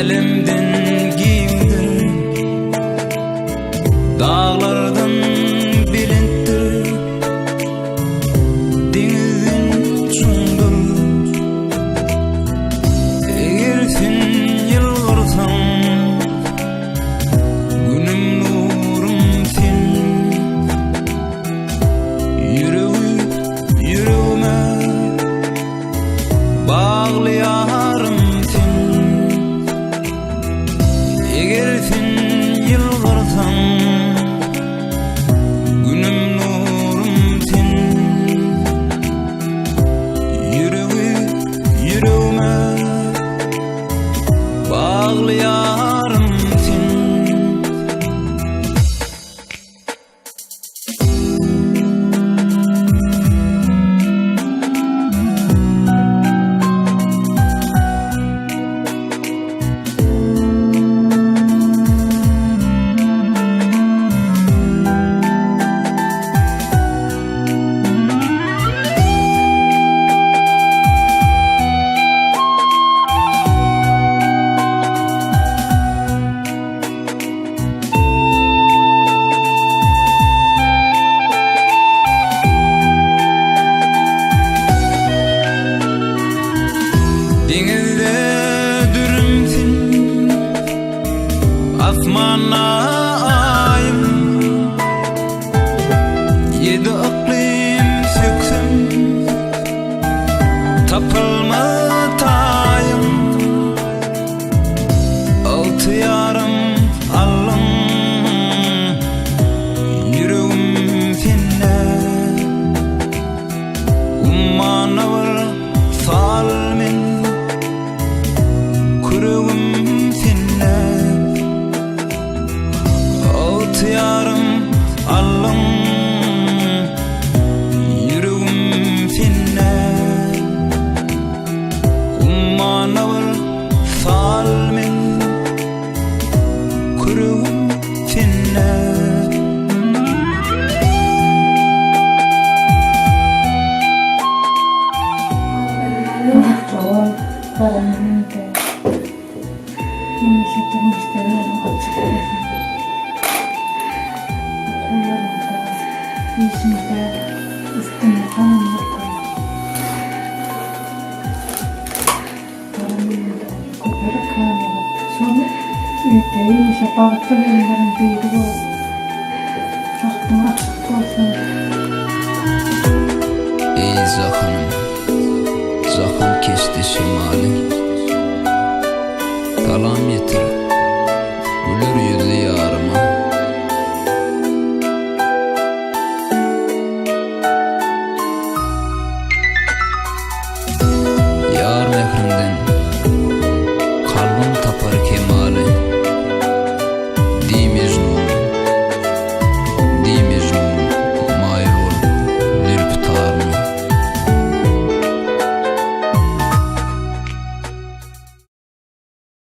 Elimden giyimdir, dağlardan bilinttir, denizin çumdur. Eğer sen yılgırsan, günüm nurum sen. Yüreğime bağlayarım sen. Eğer sen yılgırsan, günüm nurum sen. Yüreğime bağlayarım sen. Denizde dürümsin, asmana ayım. Yedi iklim söksün, tapılma tayım. Altı yarım allım, yüreğim sende. Ummana var sal men, yüreğim sende. Altı yarım allım, yüreğim sende. Ummana var sal men, yüreğim sende. Ey zahım, zahım kesti şimali. Talam yetir, gülür yüzü